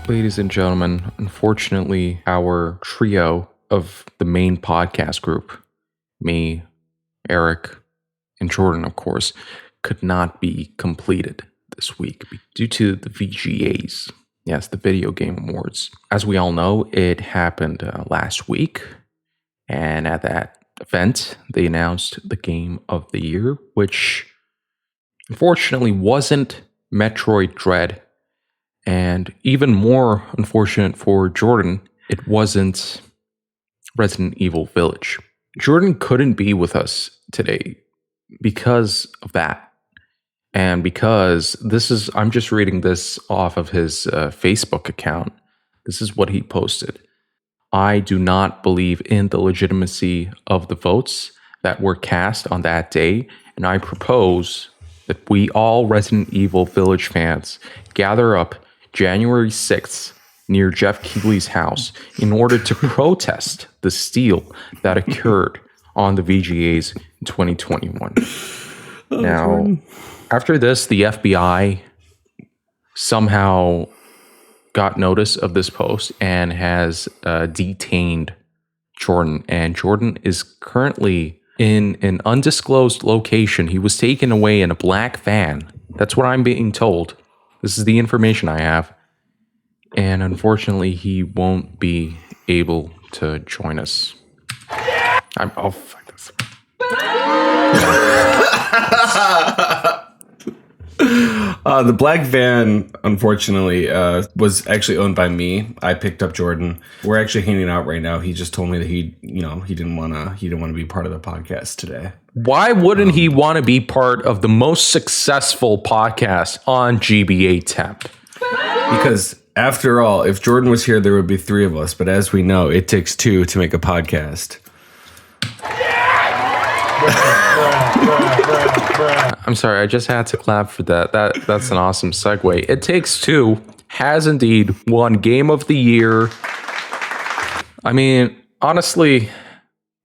Ladies and gentlemen, unfortunately, our trio of the main podcast group, me, Eric, and Jordan, of course, could not be completed this week due to the VGAs. Yes, the Video Game Awards. As we all know, it happened last week, and at that event, they announced the Game of the Year, which unfortunately wasn't Metroid Dread. And even more unfortunate for Jordan, it wasn't Resident Evil Village. Jordan couldn't be with us today because of that. And because I'm just reading this off of his Facebook account. This is what he posted. I do not believe in the legitimacy of the votes that were cast on that day. And I propose that we all Resident Evil Village fans gather up January 6th near Jeff Keighley's house in order to protest the steal that occurred on the VGAs in 2021. Now, after this, the FBI somehow got notice of this post and has detained Jordan. And Jordan is currently in an undisclosed location. He was taken away in a black van. That's what I'm being told. This is the information I have. And unfortunately, he won't be able to join us. Oh, fuck this. The black van, unfortunately, was actually owned by me. I picked up Jordan. We're actually hanging out right now. He just told me that he didn't want to be part of the podcast today. Why wouldn't he want to be part of the most successful podcast on GBA Temp? Because after all, if Jordan was here, there would be three of us. But as we know, it takes two to make a podcast. I'm sorry, I just had to clap for that. That's an awesome segue. It Takes Two has indeed won Game of the Year. I mean, honestly,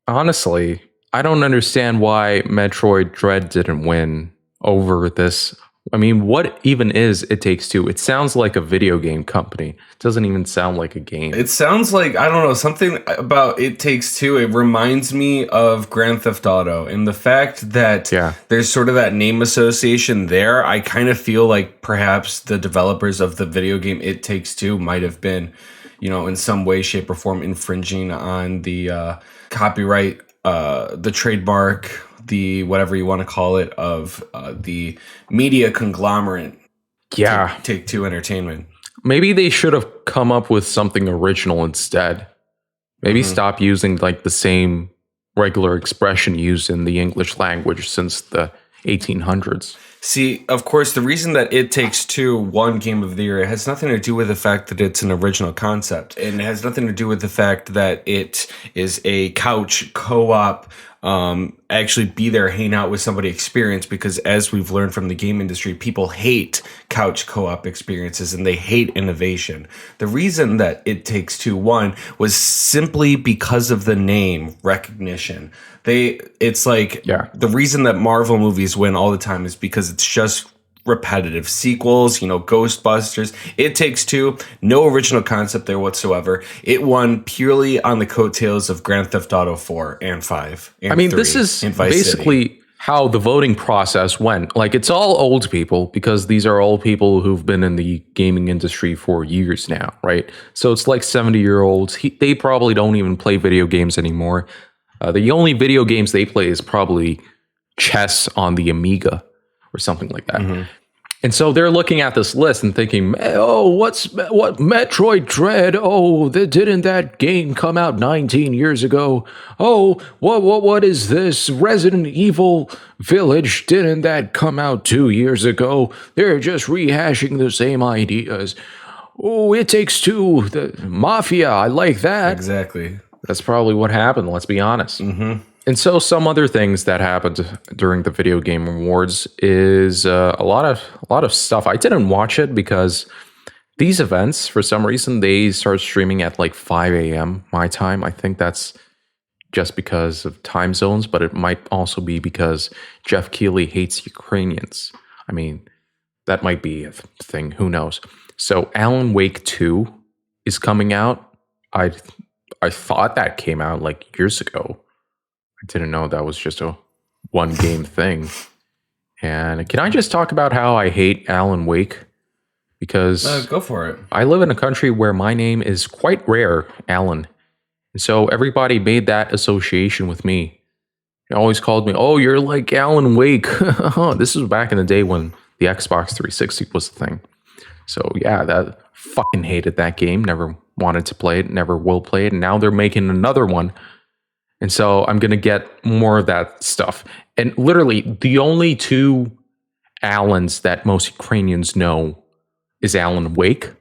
I don't understand why Metroid Dread didn't win over this. I mean, what even is It Takes Two? It sounds like a video game company. It doesn't even sound like a game. It sounds like, I don't know, something about It Takes Two. It reminds me of Grand Theft Auto. And the fact that there's sort of that name association there, I kind of feel like perhaps the developers of the video game It Takes Two might have been, in some way, shape, or form infringing on the copyright, the trademark, the whatever you want to call it, of the media conglomerate. Yeah. Take Two Entertainment. Maybe they should have come up with something original instead. Maybe stop using like the same regular expression used in the English language since the 1800s. See, of course, the reason that It Takes Two won Game of the Year, it has nothing to do with the fact that it's an original concept. And it has nothing to do with the fact that it is a couch co-op, actually be there, hang out with somebody experience, because as we've learned from the game industry, people hate couch co-op experiences and they hate innovation. The reason that It Takes Two won was simply because of the name recognition. It's like the reason that Marvel movies win all the time is because it's just repetitive sequels, Ghostbusters. It Takes Two, no original concept there whatsoever. It won purely on the coattails of Grand Theft Auto 4 and 5. And 3, this is basically how the voting process went. Like, it's all old people, because these are old people who've been in the gaming industry for years now, right? So it's like 70-year-olds. They probably don't even play video games anymore. The only video games they play is probably chess on the Amiga or something like that. Mm-hmm. And so they're looking at this list and thinking, oh, what Metroid Dread? Oh, didn't that game come out 19 years ago? Oh, what is this? Resident Evil Village, didn't that come out 2 years ago? They're just rehashing the same ideas. Oh, It Takes Two, the Mafia, I like that. Exactly. That's probably what happened, let's be honest. Mm-hmm. And so some other things that happened during the Video Game Awards is a lot of stuff. I didn't watch it because these events, for some reason, they start streaming at like 5 a.m. my time. I think that's just because of time zones, but it might also be because Jeff Keighley hates Ukrainians. I mean, that might be a thing. Who knows? So Alan Wake 2 is coming out. I thought that came out like years ago. I didn't know that was just a one game thing. And can I just talk about how I hate Alan Wake? Because Go for it. I live in a country where my name is quite rare, Alan. And so everybody made that association with me. They always called me, oh, you're like Alan Wake. This was back in the day when the Xbox 360 was the thing. So yeah, that fucking hated that game. Never wanted to play it. Never will play it. And now they're making another one. And so I'm going to get more of that stuff. And literally, the only two Allens that most Ukrainians know is Alan Wake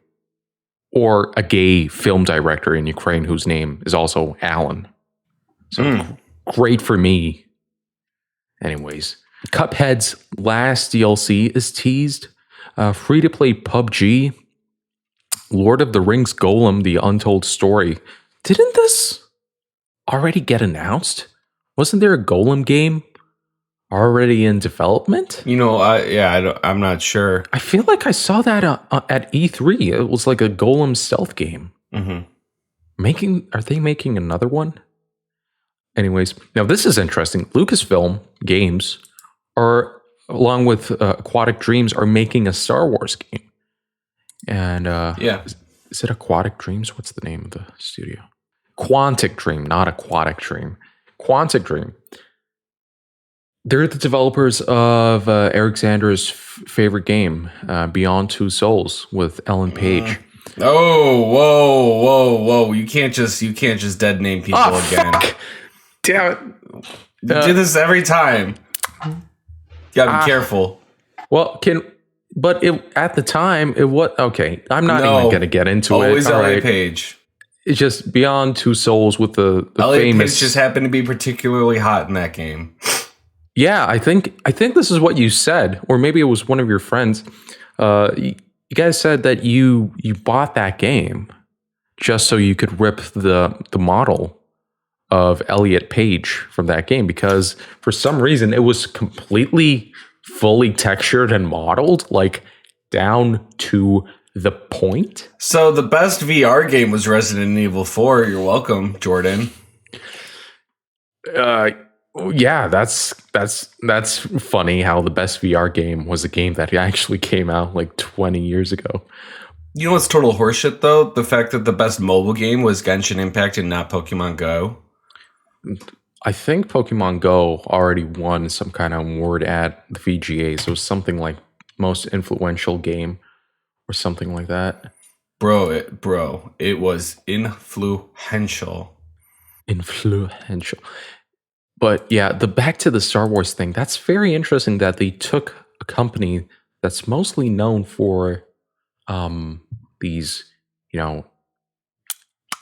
or a gay film director in Ukraine whose name is also Alan. So great for me. Anyways, Cuphead's last DLC is teased. Free-to-play PUBG, Lord of the Rings Golem, The Untold Story. Didn't this already get announced? Wasn't there a Golem game already in development? I'm not sure. I feel like I saw that at E3. It was like a Golem stealth game. Are they making another one? Anyways, now this is interesting. Lucasfilm Games are, along with Aquatic Dreams, are making a Star Wars game. And is it Aquatic Dreams? What's the name of the studio? Quantic Dream, not Aquatic Dream. Quantic Dream. They're the developers of Eric Zander's favorite game, Beyond Two Souls, with Ellen Page. Whoa! You can't just dead name people again. Fuck. Damn it! You do this every time. You gotta be careful. Well, at the time it was okay. I'm not even gonna get into it. Always Elliot Page. It's just Beyond Two Souls with the Elliot famous. Page just happened to be particularly hot in that game. Yeah, I think this is what you said, or maybe it was one of your friends. You guys said that you bought that game just so you could rip the model of Elliot Page from that game, because for some reason it was completely fully textured and modeled, like down to the point. So the best VR game was Resident Evil 4. You're welcome, Jordan. Yeah, that's funny how the best VR game was a game that actually came out like 20 years ago. You know what's total horseshit though? The fact that the best mobile game was Genshin Impact and not Pokemon Go. I think Pokemon Go already won some kind of award at the VGA, so it was something like most influential game or something like that. Bro, it was influential. But yeah, back to the Star Wars thing, that's very interesting that they took a company that's mostly known for these,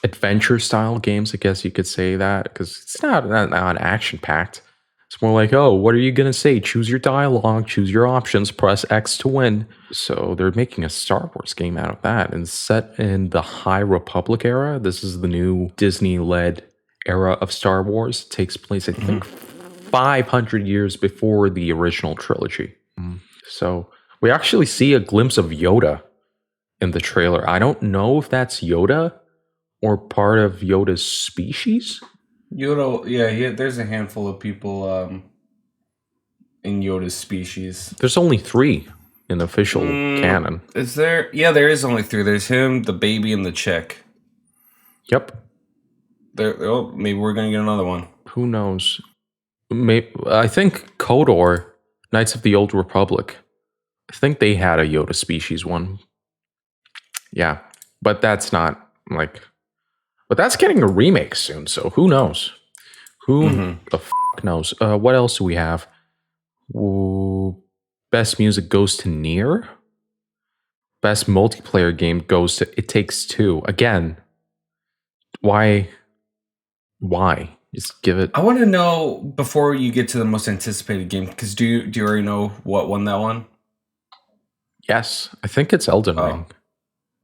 adventure style games, I guess you could say that, because it's not action packed. It's more like, oh, what are you gonna say? Choose your dialogue, choose your options, press X to win. So they're making a Star Wars game out of that, and set in the High Republic era. This is the new Disney-led era of Star Wars. It takes place, I think, 500 years before the original trilogy. So we actually see a glimpse of Yoda in the trailer. I don't know if that's Yoda or part of Yoda's species. Yoda, yeah, there's a handful of people in Yoda's species. There's only 3 in the official canon. Is there? Yeah, there is only 3. There's him, the baby, and the chick. Yep. Maybe we're gonna get another one. Who knows? I think KOTOR, Knights of the Old Republic, I think they had a Yoda species one. Yeah, but that's not like... But that's getting a remake soon, so who knows? Who the fuck knows? What else do we have? Best music goes to Nier. Best multiplayer game goes to It Takes Two. Again, why? Just give it... I want to know, before you get to the most anticipated game, because do you already know what won that one? Yes, I think it's Elden Ring.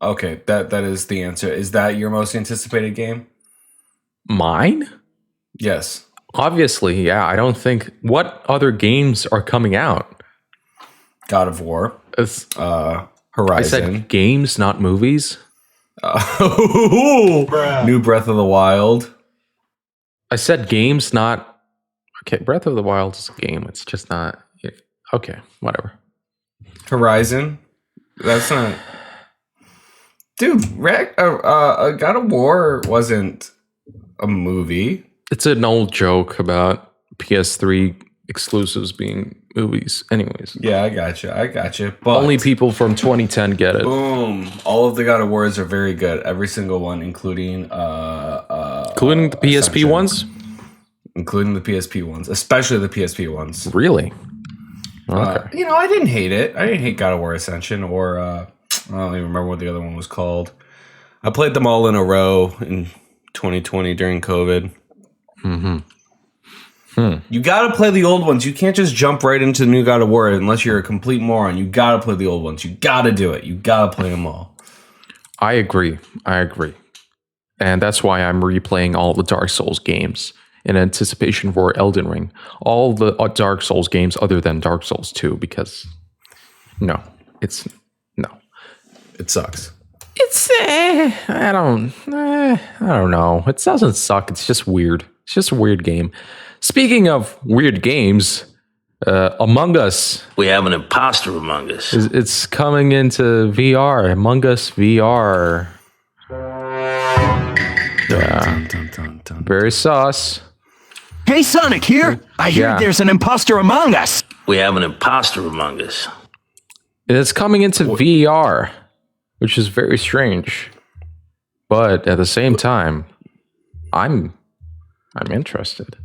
Okay, that is the answer. Is that your most anticipated game? Mine? Yes. Obviously, yeah. I don't think... What other games are coming out? God of War. Horizon. I said games, not movies. New Breath of the Wild. I said games, not... Okay, Breath of the Wild is a game. It's just not... Okay, whatever. Horizon. That's not... Dude, God of War wasn't a movie. It's an old joke about PS3 exclusives being movies. Anyways. Yeah, I gotcha. But only people from 2010 get it. Boom. All of the God of Wars are very good. Every single one, including the PSP Ascension. ones? Including the PSP ones. Especially the PSP ones. Really? Okay. I didn't hate it. I didn't hate God of War Ascension or I don't even remember what the other one was called. I played them all in a row in 2020 during COVID. You gotta play the old ones. You can't just jump right into the new God of War unless you're a complete moron. You gotta play the old ones. You gotta do it. You gotta play them all. I agree. And that's why I'm replaying all the Dark Souls games in anticipation for Elden Ring. All the Dark Souls games other than Dark Souls 2, because no. It sucks. It's I don't know. It doesn't suck. It's just weird. It's just a weird game. Speaking of weird games, Among Us. We have an imposter among us. It's coming into VR. Among Us VR. Very sauce. Hey, Sonic here. I hear there's an imposter among us. We have an imposter among us. It's coming into VR, which is very strange. But at the same time, I'm interested.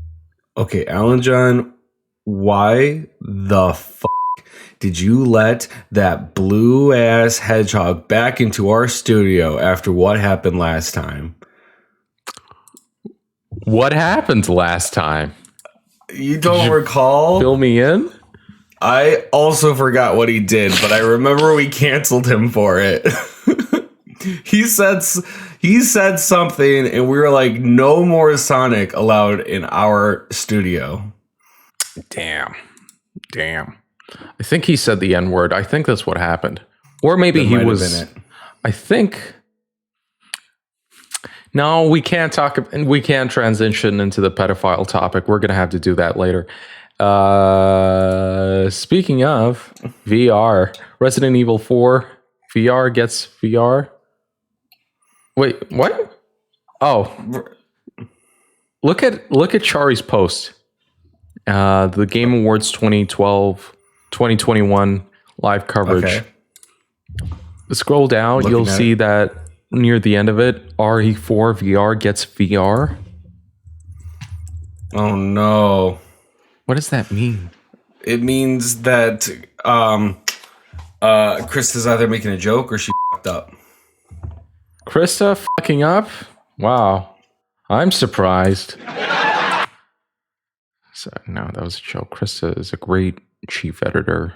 Okay, Alan John, why the did you let that blue ass hedgehog back into our studio after what happened last time? What happened last time? You don't recall? Fill me in? I also forgot what he did, but I remember we canceled him for it. He said something, and we were like, no more Sonic allowed in our studio. Damn. I think he said the N-word. I think that's what happened. Or maybe he was... I think... No, we can't talk... And we can't transition into the pedophile topic. We're going to have to do that later. Speaking of VR, Resident Evil 4 VR gets VR. Wait, what? Oh, look at Chari's post. The Game Awards 2021 live coverage. Okay. Scroll down, you'll see that near the end of it, RE4 VR gets VR. Oh no. What does that mean? It means that Chris is either making a joke or she f***ed up. Krista fucking up? Wow. I'm surprised. No, that was a joke. Krista is a great chief editor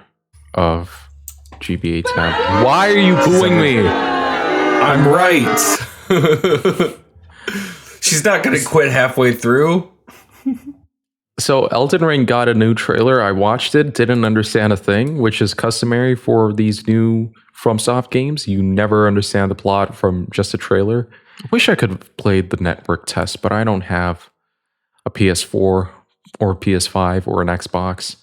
of GBA Tab. Why are you booing me? I'm right. She's not going to quit halfway through. So Elden Ring got a new trailer. I watched it, didn't understand a thing, which is customary for these new FromSoft games. You never understand the plot from just a trailer. I wish I could have played the network test, but I don't have a PS4 or a PS5 or an Xbox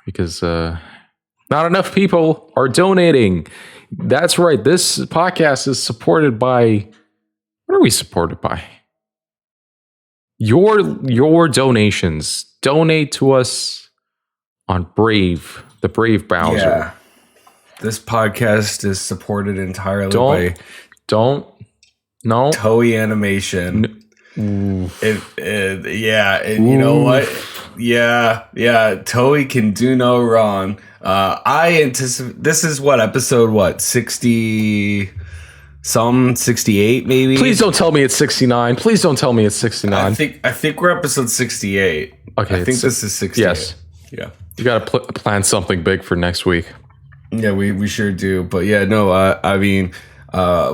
because not enough people are donating. That's right. This podcast is supported by... What are we supported by? Your donations. Donate to us on Brave, the Brave browser. Yeah. This podcast is supported entirely by Toei Animation. You know what? Yeah. Toei can do no wrong. I anticipate this is episode 60. 68 maybe. Please don't tell me it's 69. Please don't tell me it's 69. I think we're episode 68. Okay, I think this is 68. Yes. Yeah. You got to plan something big for next week. Yeah, we sure do. But yeah, no, I mean,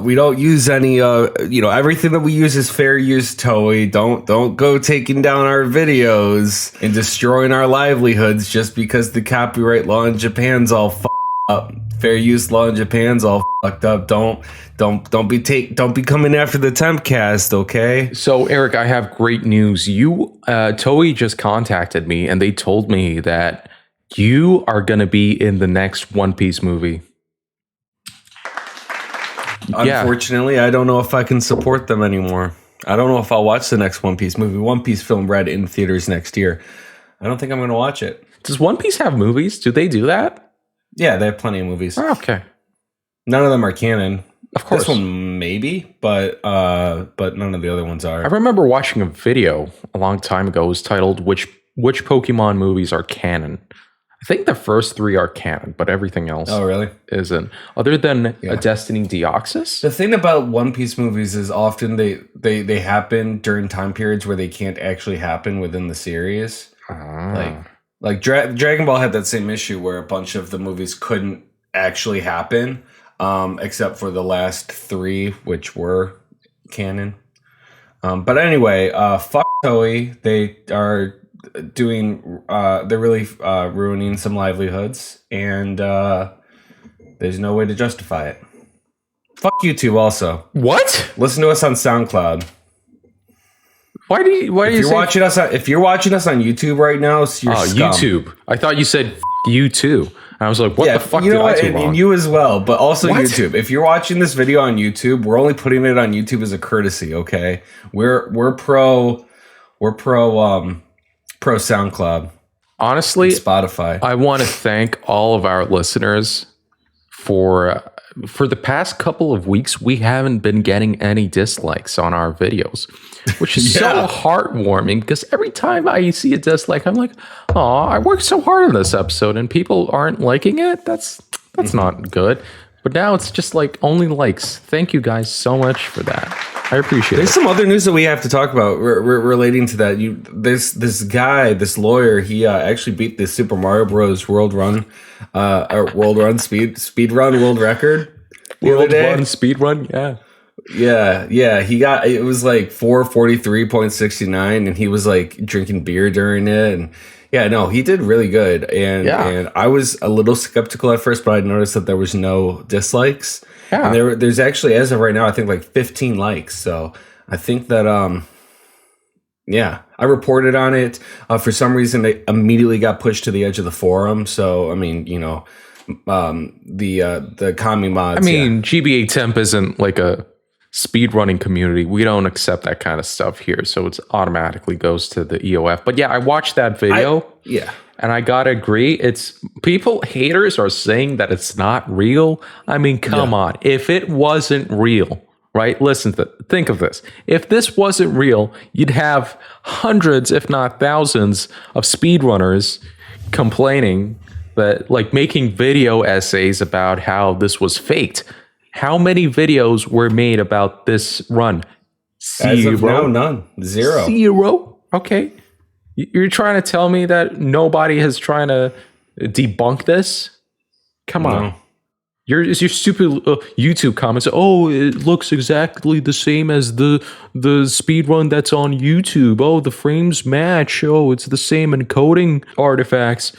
we don't use any everything that we use is fair use, Toei. Don't go taking down our videos and destroying our livelihoods just because the copyright law in Japan's all up. fair use law in Japan's all fucked up. Don't be coming after the Tempcast, okay? So, Eric, I have great news. Toei just contacted me and they told me that you are going to be in the next One Piece movie. Unfortunately, I don't know if I can support them anymore. I don't know if I'll watch the next One Piece movie. One Piece film Red in theaters next year. I don't think I'm going to watch it. Does One Piece have movies? Do they do that? Yeah, they have plenty of movies. Oh, okay. None of them are canon. Of course. This one maybe, but none of the other ones are. I remember watching a video a long time ago. It was titled which Pokemon movies are canon. I think the first 3 are canon, but everything else really isn't. Other than a Destiny Deoxys. The thing about One Piece movies is often they happen during time periods where they can't actually happen within the series. Like Dragon Ball had that same issue where a bunch of the movies couldn't actually happen, except for the last 3, which were canon. But anyway, fuck Toei. They are doing they're really ruining some livelihoods, and there's no way to justify it. Fuck YouTube also. What? Listen to us on SoundCloud. Why do you watching us if you're watching us on YouTube right now, you're scum. YouTube. I thought you said you too. And I was like, what the fuck did I do wrong? And you as well, but also What? YouTube. If you're watching this video on YouTube, we're only putting it on YouTube as a courtesy, okay? We're pro SoundCloud. Honestly, Spotify. I want to thank all of our listeners for the past couple of weeks. We haven't been getting any dislikes on our videos, which is so heartwarming, because every time I see a dislike, I'm like, oh, I worked so hard on this episode and people aren't liking it. That's not good. But now it's just like only likes. Thank you guys so much for that. I appreciate There's it. some other news that we have to talk about relating to that. This lawyer, he actually beat the Super Mario Bros. World Run speed run world record. Speed run, yeah. Yeah. It was like 4:43.69, and he was like drinking beer during it, and he did really good. And I was a little skeptical at first, but I noticed that there was no dislikes. Yeah. And there's actually, as of right now, I think like 15 likes. So I think that I reported on it. For some reason, they immediately got pushed to the edge of the forum. So I mean, the commie mods. I mean, GBA Temp isn't like a speedrunning community. We don't accept that kind of stuff here, so it automatically goes to the EOF. But yeah, I watched that video. And I gotta agree, haters are saying that it's not real. I mean, come on. If it wasn't real, right? Think of this. If this wasn't real, you'd have hundreds, if not thousands, of speedrunners complaining that, like, making video essays about how this was faked. How many videos were made about this run? 0. As of now, none. 0. 0? Okay. You're trying to tell me that nobody has trying to debunk this? Come on. Your stupid YouTube comments. Oh, it looks exactly the same as the speedrun that's on YouTube. Oh, the frames match. Oh, it's the same encoding artifacts.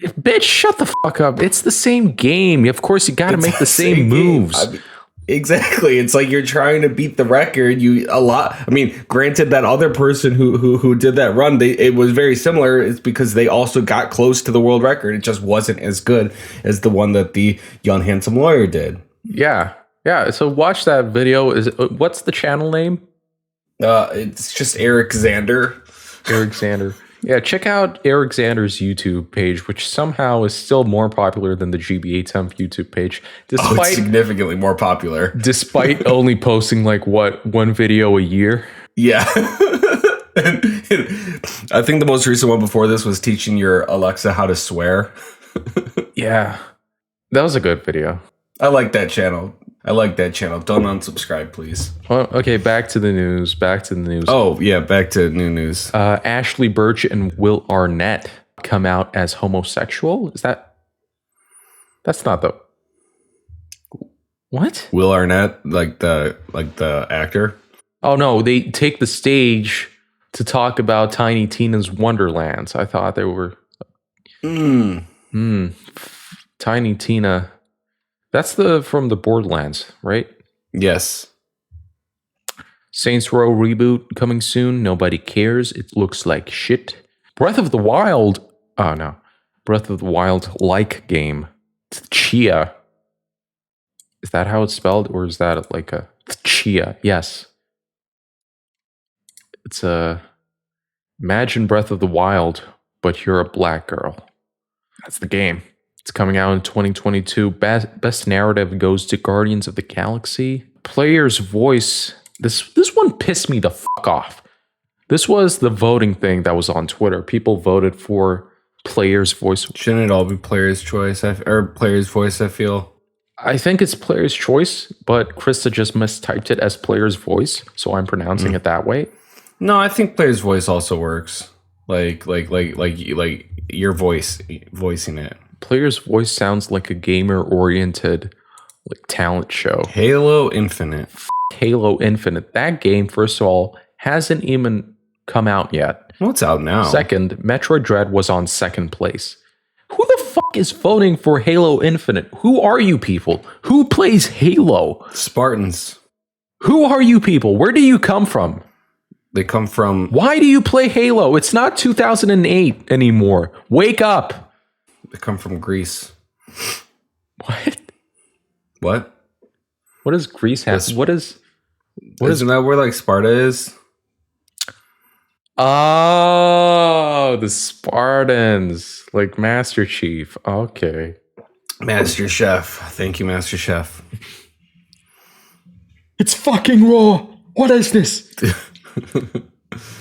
Bitch, shut the fuck up. It's the same game. Of course, you got to make the same moves. I mean, exactly. It's like you're trying to beat the record. Granted, that other person who did that run, it was very similar. It's because they also got close to the world record. It just wasn't as good as the one that the young handsome lawyer did. Yeah. So watch that video. What's the channel name? It's just Eric Xander. Eric Xander. Yeah, check out Eric Xander's YouTube page, which somehow is still more popular than the GBA Temp YouTube page. It's significantly more popular. Despite only posting one video a year. Yeah. I think the most recent one before this was teaching your Alexa how to swear. Yeah. That was a good video. I like that channel. Don't unsubscribe, please. Well, okay, back to the news. Oh, yeah, back to new news. Ashley Birch and Will Arnett come out as homosexual. That's not the... What? Will Arnett, like the actor? Oh, no, they take the stage to talk about Tiny Tina's Wonderlands. I thought they were... Tiny Tina... That's from the Borderlands, right? Yes. Saints Row reboot coming soon. Nobody cares. It looks like shit. Breath of the Wild. Oh no, Breath of the Wild like game. Chia. Is that how it's spelled, or is that like a Chia? Yes. It's imagine Breath of the Wild, but you're a black girl. That's the game. It's coming out in 2022. Best narrative goes to Guardians of the Galaxy. Player's voice. This one pissed me the fuck off. This was the voting thing that was on Twitter. People voted for player's voice. Shouldn't it all be player's choice or player's voice? I feel. I think it's player's choice, but Krista just mistyped it as player's voice, so I'm pronouncing it that way. No, I think player's voice also works. Like your voice voicing it. Player's voice sounds like a gamer-oriented like talent show. Halo Infinite. Halo Infinite. That game, first of all, hasn't even come out yet. Well, it's out now. Second, Metroid Dread was on second place. Who the fuck is voting for Halo Infinite? Who are you people? Who plays Halo? Spartans. Who are you people? Where do you come from? They come from... Why do you play Halo? It's not 2008 anymore. Wake up. They come from Greece. What? What? What does Greece have? Isn't that where like Sparta is? Oh, the Spartans. Like Master Chief. Okay. Master Chef. Thank you, Master Chef. It's fucking raw. What is this?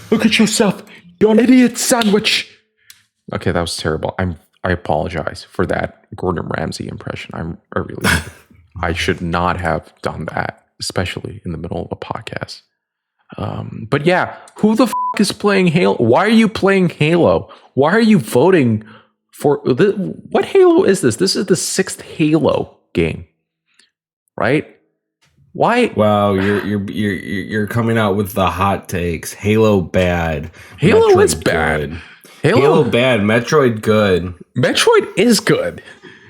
Look at yourself. You're an idiot sandwich. Okay, that was terrible. I apologize for that Gordon Ramsay impression. I should not have done that, especially in the middle of a podcast. But yeah, who the fuck is playing Halo? Why are you playing Halo? Why are you voting for what Halo is this? This is the 6th Halo game, right? Why? Wow, you're coming out with the hot takes. Halo bad. Halo Metroid is bad. Good. Halo bad. Metroid good. Metroid is good.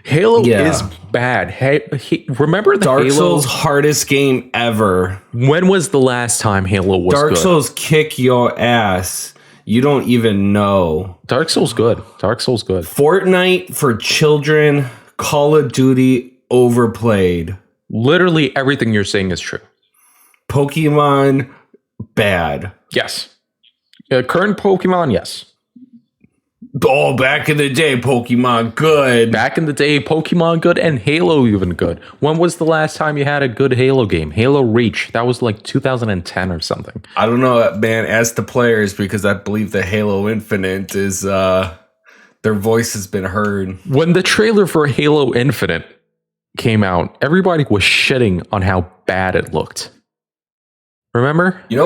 Halo is bad. Remember the Dark Halo? Souls hardest game ever. When was the last time Halo was Dark good? Souls kick your ass. You don't even know. Dark Souls good. Dark Souls good. Fortnite for children. Call of Duty overplayed. Literally everything you're saying is true. Pokemon bad. Yes. Current Pokemon, yes. Oh, back in the day, Pokemon good. Back in the day, Pokemon good and Halo even good. When was the last time you had a good Halo game? Halo Reach. That was like 2010 or something. I don't know, man. Ask the players because I believe that Halo Infinite is their voice has been heard. When the trailer for Halo Infinite came out, everybody was shitting on how bad it looked. Remember? You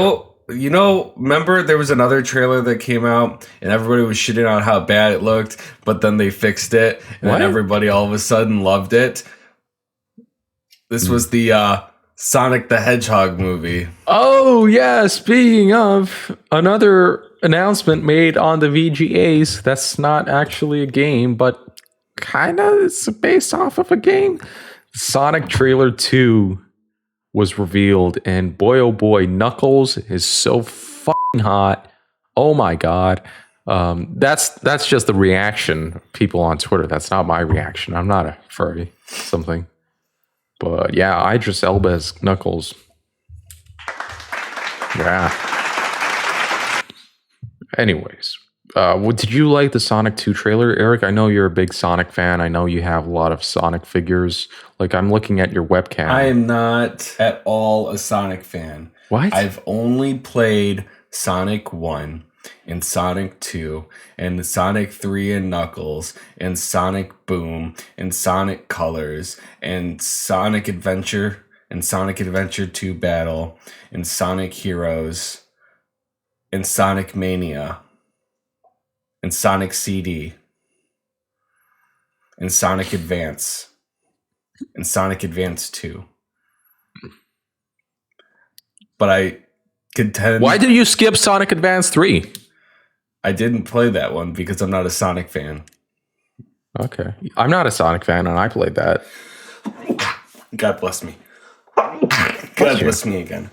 know, remember there was another trailer that came out and everybody was shitting on how bad it looked, but then they fixed it and then everybody all of a sudden loved it. This was the Sonic the Hedgehog movie. Oh, yeah. Speaking of, another announcement made on the VGAs. That's not actually a game, but kind of it's based off of a game. Sonic Trailer 2 was revealed, and boy oh boy, Knuckles is so fucking hot. Oh my god. That's just the reaction of people on Twitter. That's not my reaction. I'm not a furry something. But yeah, Idris Elba as Knuckles. Yeah. Anyways, did you like the Sonic 2 trailer, Eric? I know you're a big Sonic fan. I know you have a lot of Sonic figures. Like, I'm looking at your webcam. I am not at all a Sonic fan. What? I've only played Sonic 1 and Sonic 2 and Sonic 3 and Knuckles and Sonic Boom and Sonic Colors and Sonic Adventure and Sonic Adventure 2 Battle and Sonic Heroes and Sonic Mania and Sonic CD and Sonic Advance and Sonic Advance 2. But I contend... Why did you skip Sonic Advance 3? I didn't play that one because I'm not a Sonic fan. Okay. I'm not a Sonic fan, and I played that. God bless me. God bless me again.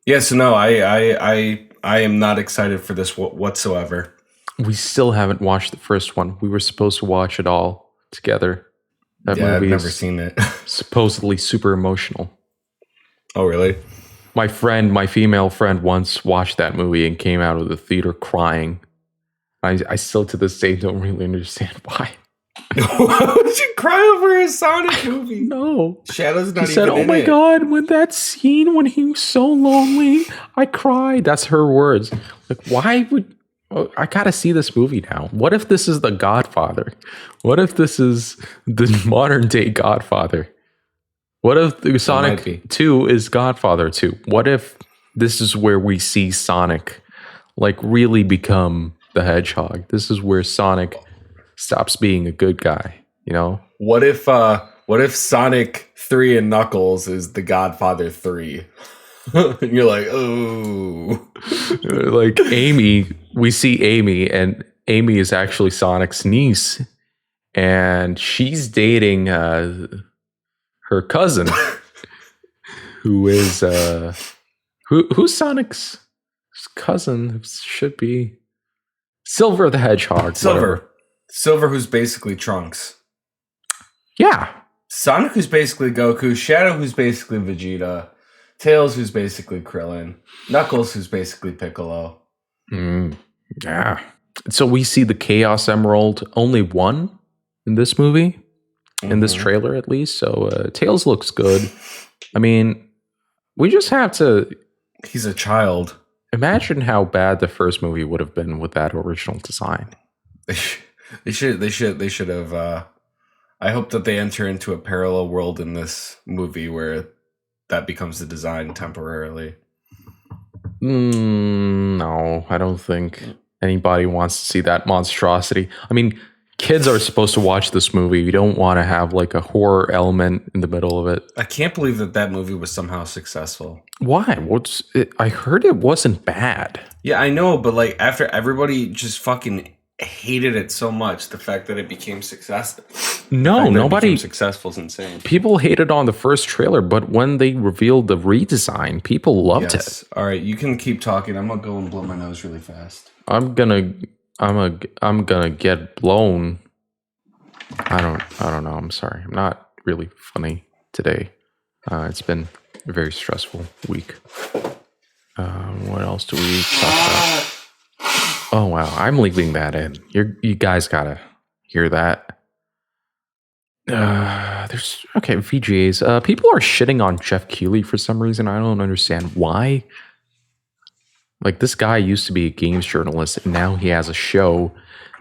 Yeah, so no, I am not excited for this whatsoever. We still haven't watched the first one. We were supposed to watch it all together. That Yeah, I've movie never is seen it. supposedly super emotional. Oh, really? My female friend, once watched that movie and came out of the theater crying. I still to this day don't really understand why. Why would you cry over a Sonic movie? No. Shadow's not She said, even "Oh in my it." god, when that scene when he was so lonely, I cried." That's her words. Like, why would I gotta see this movie now? What if this is the Godfather? What if this is the modern day Godfather? What if the might be. Sonic 2 is Godfather 2? What if this is where we see Sonic like really become the Hedgehog? This is where Sonic stops being a good guy, you know? What if Sonic 3 and Knuckles is the Godfather 3? And you're like, oh. Like Amy, we see Amy, and Amy is actually Sonic's niece, and she's dating her cousin, who is who's Sonic's cousin? Should be Silver the Hedgehog. Whatever. Silver, who's basically Trunks. Yeah. Sonic, who's basically Goku. Shadow, who's basically Vegeta. Tails, who's basically Krillin. Knuckles, who's basically Piccolo. Yeah. So we see the Chaos Emerald, only one in this movie, in this trailer at least. So Tails looks good. I mean, we just have to. He's a child. Imagine how bad the first movie would have been with that original design. They should have. I hope that they enter into a parallel world in this movie where that becomes the design temporarily. No, I don't think anybody wants to see that monstrosity. I mean, kids are supposed to watch this movie. You don't want to have like a horror element in the middle of it. I can't believe that movie was somehow successful. Why? I heard it wasn't bad. Yeah, I know, but like after everybody just fucking hated it so much, the fact that it became successful. No, nobody successful is insane. People hated on the first trailer, but when they revealed the redesign, people loved it. All right, you can keep talking. I'm gonna go and blow my nose really fast. I'm gonna get blown. I don't know. I'm sorry. I'm not really funny today. It's been a very stressful week. What else do we talk about? Oh wow, I'm leaving that in. You guys gotta hear that. There's VGAs. People are shitting on Jeff Keighley for some reason. I don't understand why. Like, this guy used to be a games journalist, and now he has a show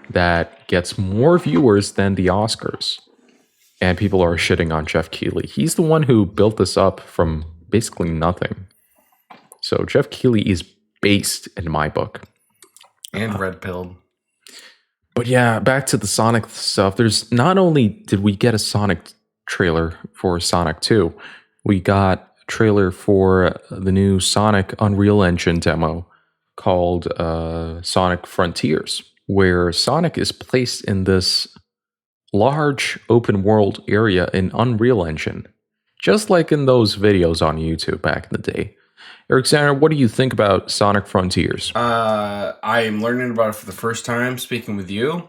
that gets more viewers than the Oscars. And people are shitting on Jeff Keighley. He's the one who built this up from basically nothing. So Jeff Keighley is based in my book. And red pilled. But yeah, back to the Sonic stuff. There's not only did we get a Sonic trailer for Sonic 2, we got a trailer for the new Sonic Unreal Engine demo called Sonic Frontiers, where Sonic is placed in this large open world area in Unreal Engine, just like in those videos on YouTube back in the day. Alexander, what do you think about Sonic Frontiers? I am learning about it for the first time, speaking with you.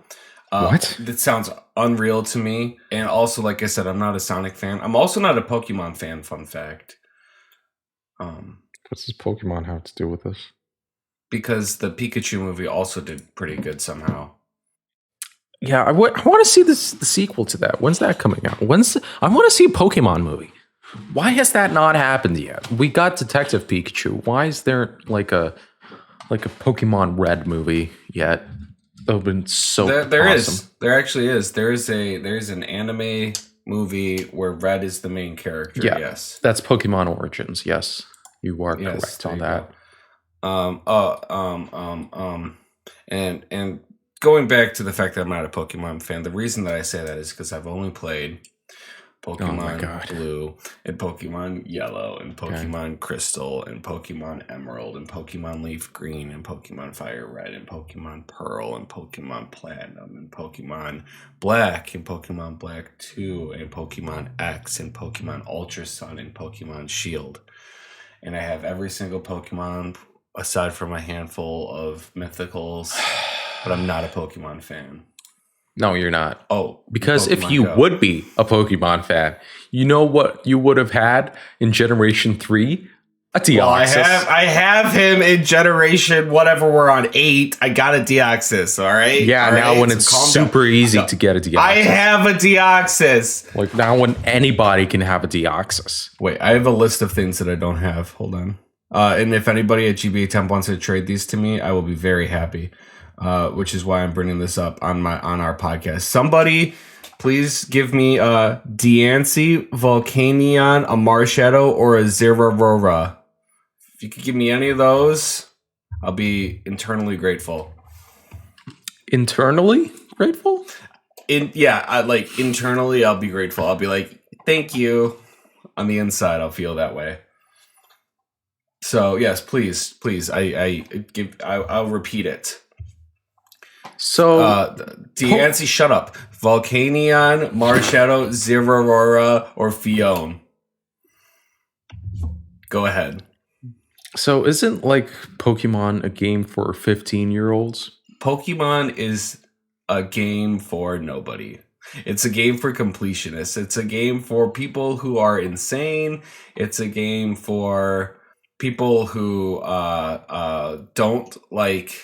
What? That sounds unreal to me. And also, like I said, I'm not a Sonic fan. I'm also not a Pokemon fan, fun fact. What's this Pokemon have to do with this? Because the Pikachu movie also did pretty good somehow. Yeah, I want to see the sequel to that. When's that coming out? I want to see a Pokemon movie. Why has that not happened yet? We got Detective Pikachu. Why is there like a Pokemon Red movie yet? That would have been so there awesome. is. There actually is. There's an anime movie where Red is the main character. Yeah, yes. That's Pokemon Origins. Yes, you are correct on that. And going back to the fact that I'm not a Pokemon fan, the reason that I say that is because I've only played Pokemon Blue, and Pokemon Yellow, and Pokemon Crystal, and Pokemon Emerald, and Pokemon Leaf Green, and Pokemon Fire Red, and Pokemon Pearl, and Pokemon Platinum, and Pokemon Black, and Pokemon Black 2, and Pokemon X, and Pokemon Ultra Sun, and Pokemon Shield. And I have every single Pokemon aside from a handful of mythicals, but I'm not a Pokemon fan. No, you're not. Oh, because Pokemon if you Go. would be a Pokemon fan, you know what you would have had in Generation 3? A Deoxys. Well, I have him in Generation whatever we're on 8. I got a Deoxys, all right? Yeah, all now right? when it's super easy to get a Deoxys. I have a Deoxys. Like now when anybody can have a Deoxys. Wait, I have a list of things that I don't have. Hold on. And if anybody at GBA Temp wants to trade these to me, I will be very happy. Which is why I'm bringing this up on our podcast. Somebody, please give me a Deancey, Volcanion, a Marshadow, or a Zeraora. If you could give me any of those, I'll be internally grateful. Internally grateful? Internally, I'll be grateful. I'll be like, thank you. On the inside, I'll feel that way. So yes, please, I'll repeat it. So, Deancey, shut up. Volcanion, Marshadow, Zeraora, or Fione. Go ahead. So isn't like Pokemon a game for 15-year-olds? Pokemon is a game for nobody. It's a game for completionists. It's a game for people who are insane. It's a game for people who don't like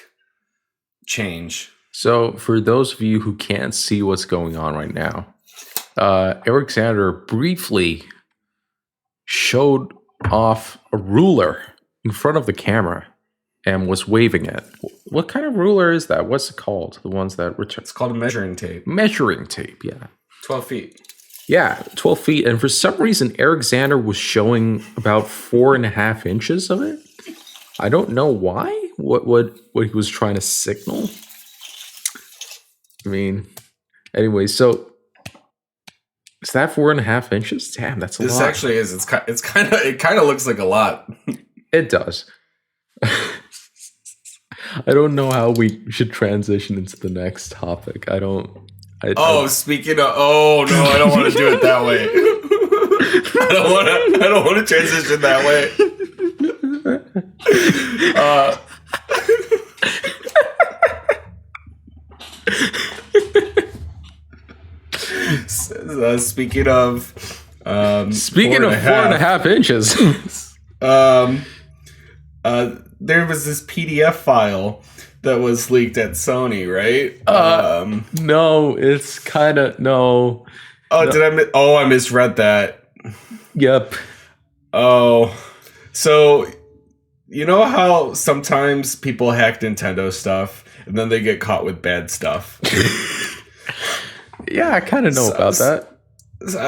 change. So for those of you who can't see what's going on right now, Alexander briefly showed off a ruler in front of the camera and was waving it. What kind of ruler is that? What's it called? The ones that Richard... It's called a measuring tape. Measuring tape, yeah. 12 feet. Yeah, 12 feet. And for some reason, Alexander was showing about 4.5 inches of it. I don't know why. What he was trying to signal. I mean, anyway, so is that 4.5 inches? Damn, that's a lot. This actually is. It kind of looks like a lot. It does. I don't know how we should transition into the next topic. Speaking of, oh no, I don't want to do it that way. I don't want to transition that way. Speaking of 4.5 inches. There was this PDF file that was leaked at Sony, right? No, it's kind of no. Oh, no. I misread that. Yep. Oh, so you know how sometimes people hack Nintendo stuff and then they get caught with bad stuff? Yeah, I kind of know about that.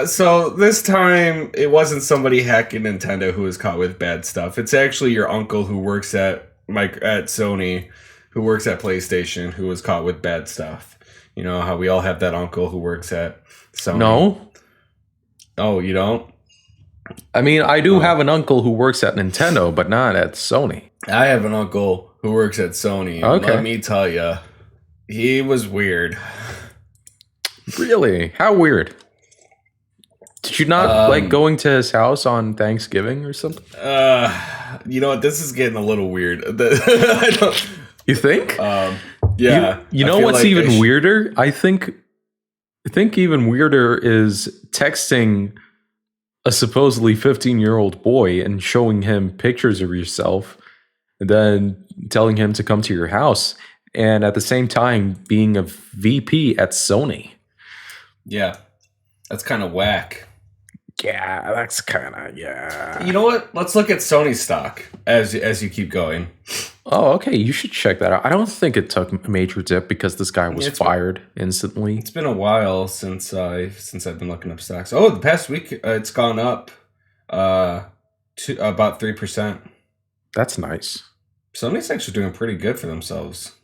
So this time, it wasn't somebody hacking Nintendo who was caught with bad stuff. It's actually your uncle who works at Sony, who works at PlayStation, who was caught with bad stuff. You know how we all have that uncle who works at Sony? No. Oh, you don't? I mean, I do have an uncle who works at Nintendo, but not at Sony. I have an uncle who works at Sony. Okay. Let me tell you, he was weird. Really? How weird? Did you not like going to his house on Thanksgiving or something? You know what? This is getting a little weird. You think? Yeah. You know what's even weirder? I think even weirder is texting a supposedly 15-year-old boy and showing him pictures of yourself and then telling him to come to your house and at the same time being a VP at Sony. Yeah. That's kind of whack. Yeah, that's kind of, yeah. You know what? Let's look at Sony stock as you keep going. Oh, okay. You should check that out. I don't think it took a major dip because this guy was fired instantly. It's been a while since I've been looking up stocks. Oh, the past week it's gone up to about 3%. That's nice. Sony's actually doing pretty good for themselves.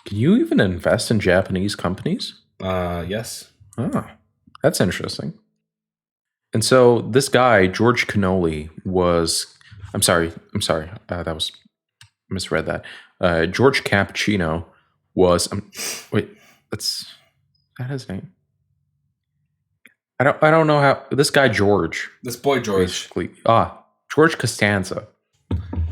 Can you even invest in Japanese companies? Yes. Oh, that's interesting. And so this guy, George Cannoli, was. I'm sorry. That was misread that. George Cappuccino was. Wait, that's that his name. I don't know how this guy George. This boy George. Basically, George Costanza.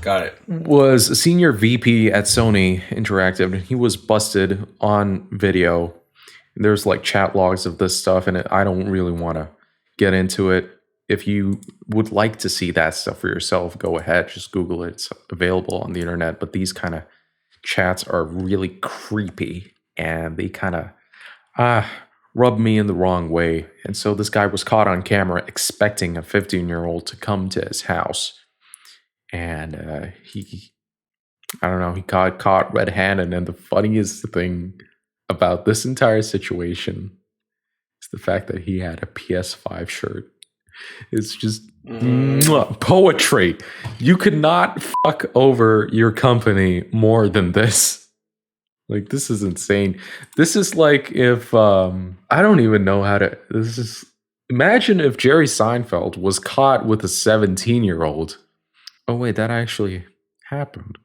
Got it. Was a senior VP at Sony Interactive, and he was busted on video. There's like chat logs of this stuff, and I don't really want to get into it. If you would like to see that stuff for yourself, go ahead. Just Google it. It's available on the internet. But these kind of chats are really creepy, and they kind of rub me in the wrong way. And so this guy was caught on camera expecting a 15-year-old to come to his house. And he got caught red-handed. And the funniest thing about this entire situation is the fact that he had a PS5 shirt. It's just poetry. You could not fuck over your company more than this. Like, this is insane. This is like if I don't even know how to. Imagine if Jerry Seinfeld was caught with a 17-year-old. Oh wait, that actually happened.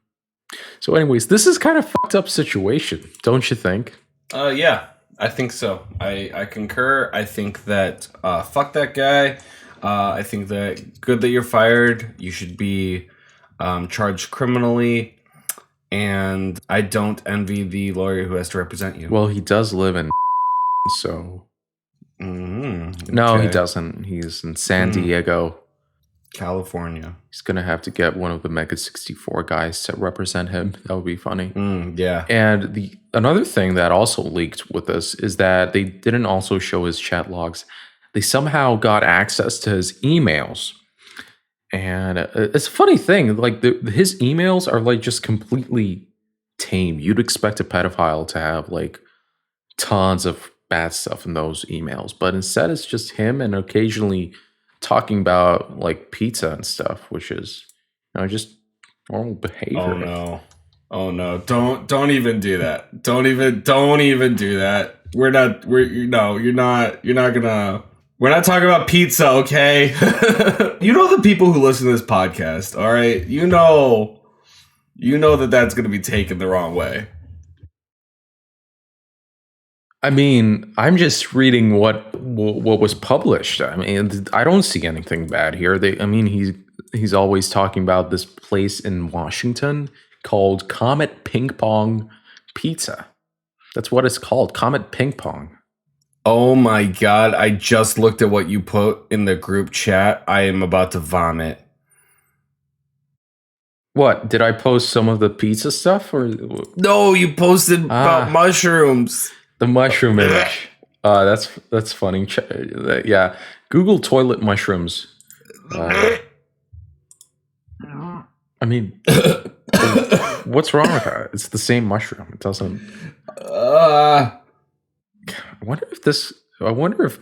So, anyways, this is kind of fucked up situation, don't you think? Yeah, I think so. I concur. I think that fuck that guy. I think that good that you're fired. You should be charged criminally. And I don't envy the lawyer who has to represent you. Well, he does live in so. Okay. No, he doesn't. He's in San Diego, California. He's going to have to get one of the Mega 64 guys to represent him. That would be funny. Yeah. And another thing that also leaked with this is that they didn't also show his chat logs. They somehow got access to his emails. And it's a funny thing. Like his emails are like just completely tame. You'd expect a pedophile to have like tons of bad stuff in those emails. But instead it's just him and occasionally talking about like pizza and stuff, which is just normal behavior. Oh no. Don't even do that. Don't even do that. We're not talking about pizza, okay? You know the people who listen to this podcast, all right? You know that that's going to be taken the wrong way. I mean, I'm just reading what was published. I mean, I don't see anything bad here. He's always talking about this place in Washington called Comet Ping Pong Pizza. That's what it's called, Comet Ping Pong. Oh my God, I just looked at what you put in the group chat. I am about to vomit. What? Did I post some of the pizza stuff? Or no, you posted about mushrooms. The mushroom image. That's funny. Yeah. Google toilet mushrooms. I mean, what's wrong with that? It's the same mushroom. It doesn't. I wonder if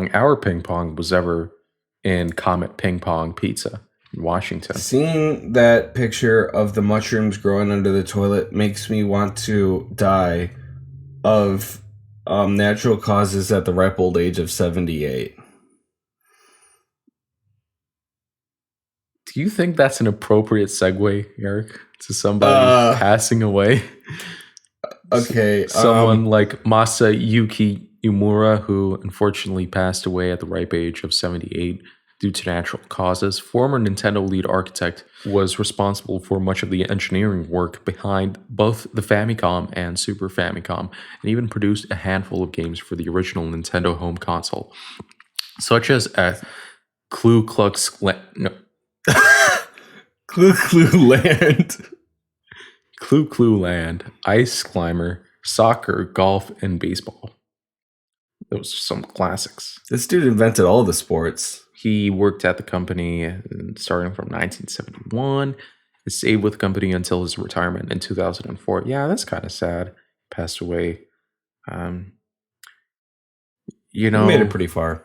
our ping pong was ever in Comet Ping Pong Pizza in Washington. Seeing that picture of the mushrooms growing under the toilet makes me want to die of natural causes at the ripe old age of 78. Do you think that's an appropriate segue, Eric, to somebody passing away? Okay. Someone like Masayuki Uemura, who unfortunately passed away at the ripe age of 78 due to natural causes. Former Nintendo lead architect, was responsible for much of the engineering work behind both the Famicom and Super Famicom, and even produced a handful of games for the original Nintendo home console, such as Clue Klux Land, Clue Land, Ice Climber, Soccer, Golf, and Baseball. Those are some classics. This dude invented all the sports. He worked at the company starting from 1971. He stayed with the company until his retirement in 2004. Yeah, that's kind of sad. Passed away. He made it pretty far.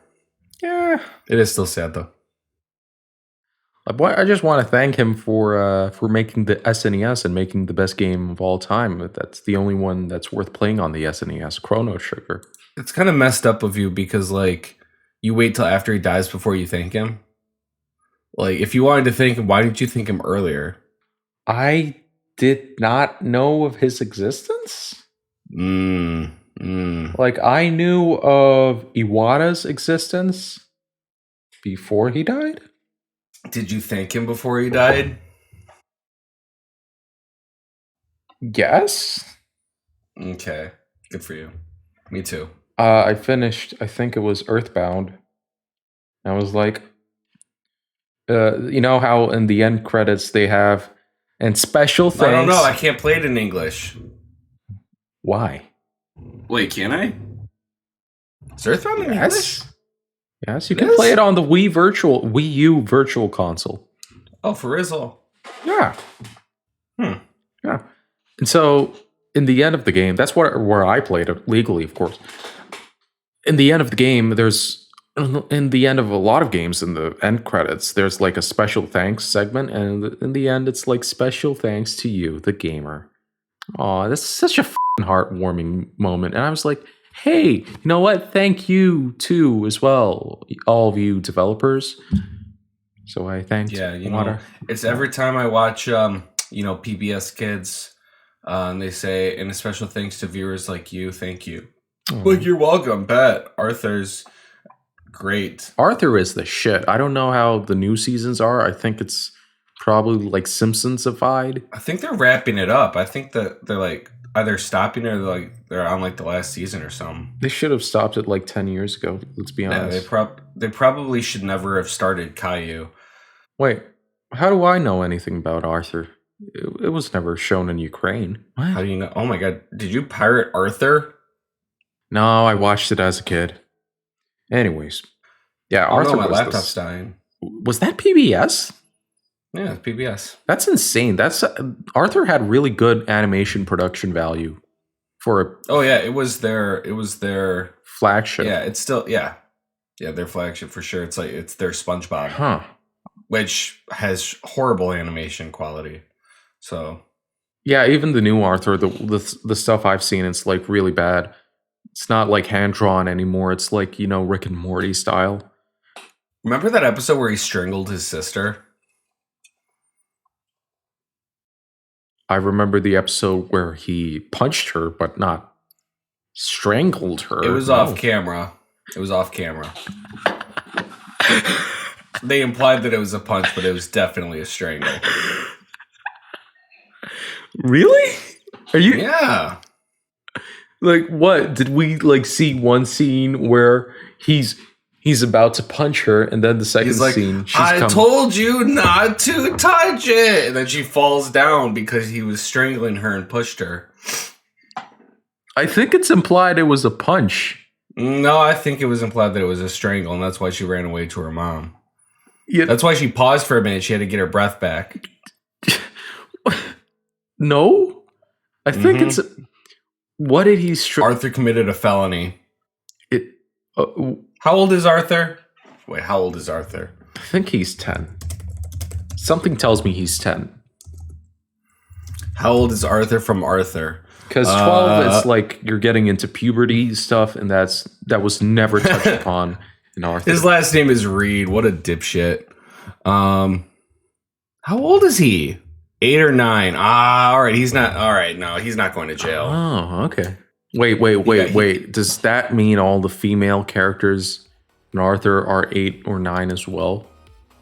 Yeah. It is still sad, though. I just want to thank him for making the SNES and making the best game of all time. That's the only one that's worth playing on the SNES, Chrono Trigger. It's kind of messed up of you because, like, you wait till after he dies before you thank him? Like, if you wanted to thank him, why didn't you thank him earlier? I did not know of his existence. Like, I knew of Iwata's existence before he died. Did you thank him before he died? Yes. Okay. Good for you. Me too. I finished, I think it was Earthbound. I was like, you know how in the end credits they have, and special thanks. I don't know. I can't play it in English. Why? Wait, can I? Is Earthbound in English? Yes, you can play it on the Wii U Virtual Console. Oh, for Rizzle. Yeah. Yeah. And so, in the end of the game, that's where I played it legally, of course. In the end of the game, in the end of a lot of games, in the end credits, there's like a special thanks segment, and in the end, it's like special thanks to you, the gamer. Oh, that's such a heartwarming moment. And I was like, hey, you know what? Thank you too, as well, all of you developers. So I thanked. Yeah, you know, it's every time I watch, PBS Kids, and they say, and a special thanks to viewers like you, thank you. Like, you're welcome, bet. Arthur's great. Arthur is the shit. I don't know how the new seasons are. I think it's probably like Simpsons-ified. I think they're wrapping it up. I think that they're like either stopping it or they're on like the last season or something. They should have stopped it like 10 years ago. Let's be honest. Yeah, they probably should never have started Caillou. Wait, how do I know anything about Arthur? It was never shown in Ukraine. What? How do you know? Oh my god, did you pirate Arthur? No, I watched it as a kid. Anyways, yeah, Arthur. My laptop's dying. Was that PBS? Yeah, it's PBS. That's insane. Arthur had really good animation production value for. It was their flagship. Yeah, it's still their flagship for sure. It's their SpongeBob, which has horrible animation quality. So yeah, even the new Arthur, the stuff I've seen, it's like really bad. It's not like hand drawn anymore. It's like, Rick and Morty style. Remember that episode where he strangled his sister? I remember the episode where he punched her, but not strangled her. It was off camera. They implied that it was a punch, but it was definitely a strangle. Really? Are you? Yeah. Like, what? Did we like see one scene where he's about to punch her, and then the second scene, I told you not to touch it, and then she falls down because he was strangling her and pushed her. I think it's implied it was a punch. No, I think it was implied that it was a strangle, and that's why she ran away to her mom. Yeah, that's why she paused for a minute. She had to get her breath back. No, I think it's. What did he? Arthur committed a felony. How old is Arthur? Wait, how old is Arthur? I think he's 10. Something tells me he's 10. How old is Arthur from Arthur? Because 12 is like you're getting into puberty stuff, and that was never touched upon in Arthur. His last name is Reed. What a dipshit. How old is he? 8 or 9. All right. He's not. All right. No, he's not going to jail. Oh, okay. Wait. Does that mean all the female characters in Arthur are 8 or 9 as well?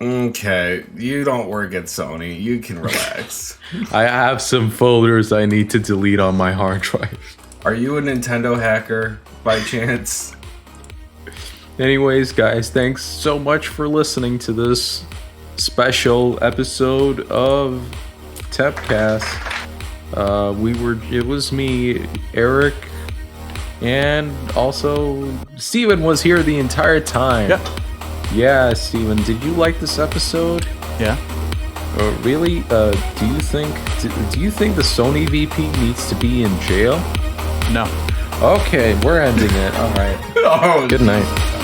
Okay. You don't work at Sony. You can relax. I have some folders I need to delete on my hard drive. Are you a Nintendo hacker by chance? Anyways, guys, thanks so much for listening to this special episode of Tempcast. It was me, Eric, and also Steven was here the entire time. Yeah, Steven, did you like this episode? Yeah. Really? Do you think the Sony VP needs to be in jail? No. Okay, we're ending it. All right. Good night.